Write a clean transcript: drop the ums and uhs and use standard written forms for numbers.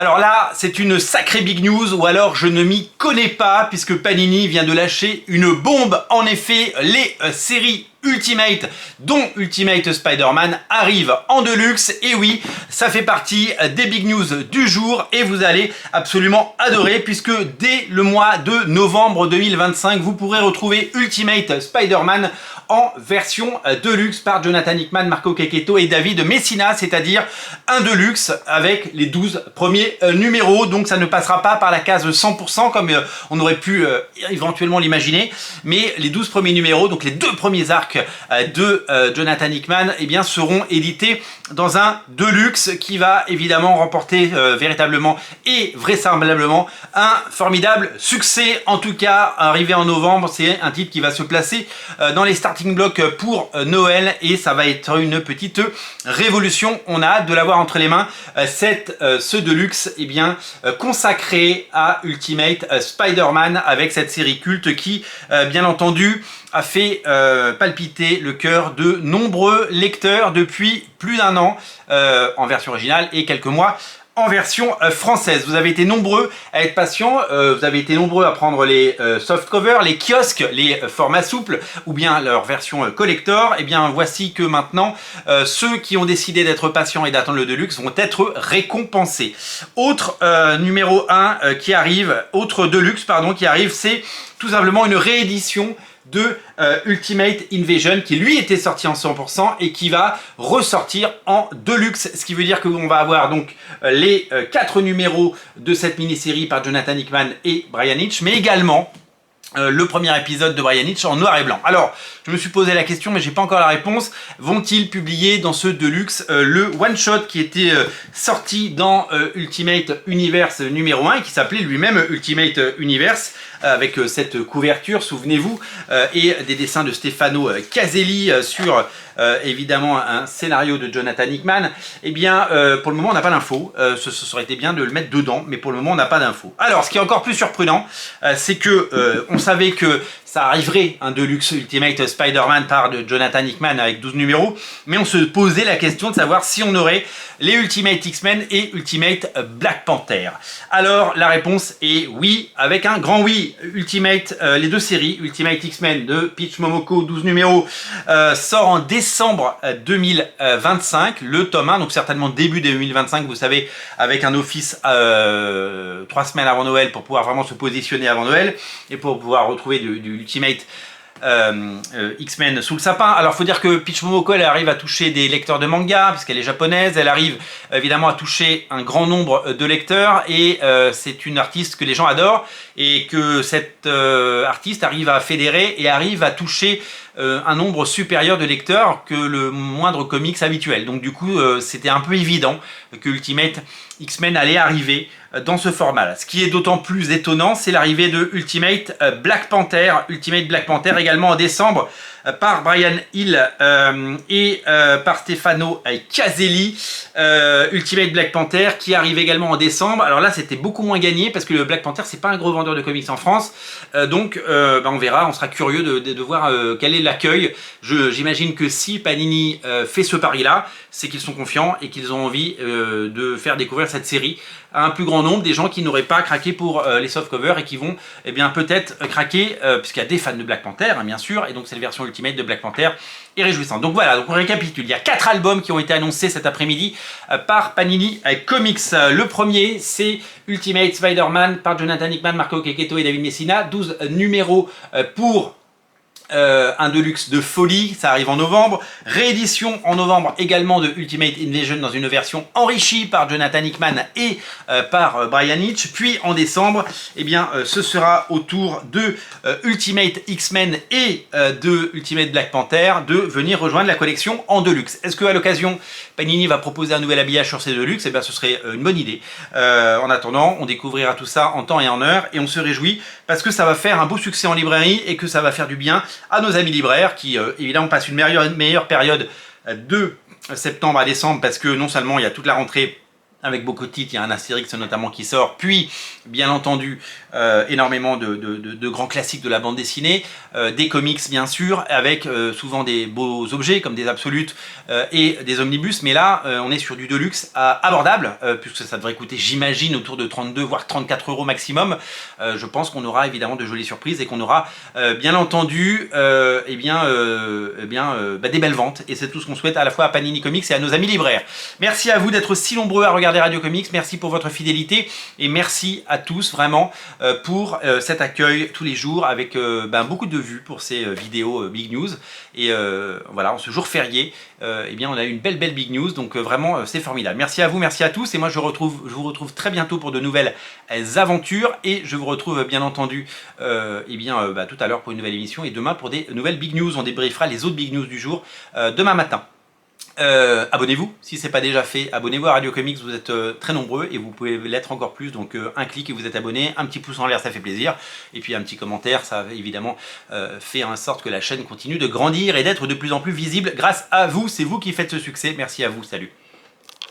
Alors là, c'est une sacrée big news, ou alors je ne m'y connais pas, puisque Panini vient de lâcher une bombe. En effet, les séries Ultimate, dont Ultimate Spider-Man, arrivent en deluxe. Et oui, ça fait partie des big news du jour, et vous allez absolument adorer, puisque dès le mois de novembre 2025, vous pourrez retrouver Ultimate Spider-Man en version deluxe par Jonathan Hickman, Marco Checchetto et David Messina, c'est-à-dire un deluxe avec les 12 premiers numéros. Donc ça ne passera pas par la case 100% comme on aurait pu éventuellement l'imaginer, mais les 12 premiers numéros, donc les deux premiers arcs de Jonathan Hickman, eh bien, seront édités dans un deluxe qui va évidemment remporter véritablement et vraisemblablement un formidable succès. En tout cas, arrivé en novembre, c'est un titre qui va se placer dans les starting blocks pour Noël, et ça va être une petite révolution. On a hâte de l'avoir entre les mains, ce deluxe, eh bien, consacré à Ultimate Spider-Man, avec cette série culte qui, bien entendu, a fait palpiter le cœur de nombreux lecteurs depuis plus d'un an en version originale et quelques mois en version française. Vous avez été nombreux à être patients, vous avez été nombreux à prendre les softcovers, les kiosques, les formats souples ou bien leur version collector. Et bien voici que maintenant ceux qui ont décidé d'être patients et d'attendre le deluxe vont être récompensés. Autre numéro 1 qui arrive, autre deluxe pardon qui arrive, c'est tout simplement une réédition de Ultimate Invasion qui lui était sorti en 100% et qui va ressortir en deluxe, ce qui veut dire qu'on va avoir donc les 4 numéros de cette mini-série par Jonathan Hickman et Bryan Hitch, mais également le premier épisode de Bryan Hitch en noir et blanc. Alors, je me suis posé la question, mais j'ai pas encore la réponse. Vont-ils publier dans ce deluxe le one-shot qui était sorti dans Ultimate Universe numéro 1 et qui s'appelait lui-même Ultimate Universe, avec cette couverture, souvenez-vous, et des dessins de Stefano Caselli sur évidemment un scénario de Jonathan Hickman. Eh bien, pour le moment, on n'a pas d'infos. Ce serait été bien de le mettre dedans, mais pour le moment, on n'a pas d'infos. Alors, ce qui est encore plus surprenant, c'est que on savait que ça arriverait, un deluxe Ultimate Spider-Man par de Jonathan Hickman avec 12 numéros, mais on se posait la question de savoir si on aurait les Ultimate X-Men et Ultimate Black Panther. Alors la réponse est oui, avec un grand oui. Ultimate, les deux séries, Ultimate X-Men de Peach Momoko, 12 numéros, sort en décembre 2025, le tome 1, donc certainement début 2025, vous savez, avec un office 3 semaines avant Noël pour pouvoir vraiment se positionner avant Noël et pour pouvoir retrouver du Ultimate X-Men sous le sapin. Alors faut dire que Peach Momoko, elle arrive à toucher des lecteurs de manga puisqu'elle est japonaise, elle arrive évidemment à toucher un grand nombre de lecteurs, et c'est une artiste que les gens adorent, et que cette artiste arrive à fédérer et arrive à toucher un nombre supérieur de lecteurs que le moindre comics habituel. Donc du coup c'était un peu évident que Ultimate X-Men allait arriver dans ce format-là. Ce qui est d'autant plus étonnant, c'est l'arrivée de Ultimate Black Panther. Ultimate Black Panther également en décembre par Bryan Hill et par Stefano Caselli. Ultimate Black Panther qui arrive également en décembre. Alors là, c'était beaucoup moins gagné parce que le Black Panther, c'est pas un gros vendeur de comics en France. Donc on verra, on sera curieux de voir quel est l'accueil. J'imagine que si Panini fait ce pari-là, c'est qu'ils sont confiants et qu'ils ont envie de faire découvrir cette série à un plus grand nombre, des gens qui n'auraient pas craqué pour les softcovers et qui vont eh bien peut-être craquer, puisqu'il y a des fans de Black Panther, hein, bien sûr, et donc c'est la version Ultimate de Black Panther est réjouissante. Donc voilà, donc on récapitule, il y a 4 albums qui ont été annoncés cet après-midi par Panini Comics. Le premier, c'est Ultimate Spider-Man par Jonathan Hickman, Marco Checchetto et David Messina, 12 numéros pour un deluxe de folie, ça arrive en novembre. Réédition en novembre également de Ultimate Invasion dans une version enrichie par Jonathan Hickman et par Bryan Hitch. Puis en décembre, eh bien, ce sera au tour de Ultimate X-Men et de Ultimate Black Panther de venir rejoindre la collection en deluxe. Est-ce qu'à l'occasion, Panini va proposer un nouvel habillage sur ces deluxe? Eh bien, ce serait une bonne idée. En attendant, on découvrira tout ça en temps et en heure, et on se réjouit parce que ça va faire un beau succès en librairie et que ça va faire du bien à nos amis libraires qui évidemment passent une meilleure période de septembre à décembre, parce que non seulement il y a toute la rentrée avec beaucoup de titres. Il y a un Astérix notamment qui sort, puis bien entendu énormément de grands classiques de la bande dessinée, des comics bien sûr, avec souvent des beaux objets comme des absolutes et des omnibus, mais là on est sur du deluxe abordable, puisque ça devrait coûter, j'imagine, autour de 32 voire 34 € maximum. Je pense qu'on aura évidemment de jolies surprises et qu'on aura bien entendu des belles ventes, et c'est tout ce qu'on souhaite à la fois à Panini Comics et à nos amis libraires. Merci à vous d'être si nombreux à regarder Radio Comics, merci pour votre fidélité et merci à tous vraiment pour cet accueil tous les jours avec beaucoup de vues pour ces vidéos Big News. Et voilà, en ce jour férié, eh bien on a eu une belle Big News, donc vraiment c'est formidable. Merci à vous, merci à tous, et moi je vous retrouve très bientôt pour de nouvelles aventures, et je vous retrouve bien entendu tout à l'heure pour une nouvelle émission, et demain pour des nouvelles Big News. On débriefera les autres Big News du jour demain matin. Abonnez-vous si ce n'est pas déjà fait, abonnez-vous à Radio Comics, vous êtes très nombreux et vous pouvez l'être encore plus, donc un clic et vous êtes abonné, un petit pouce en l'air ça fait plaisir, et puis un petit commentaire, ça évidemment fait en sorte que la chaîne continue de grandir et d'être de plus en plus visible grâce à vous, c'est vous qui faites ce succès, merci à vous, salut.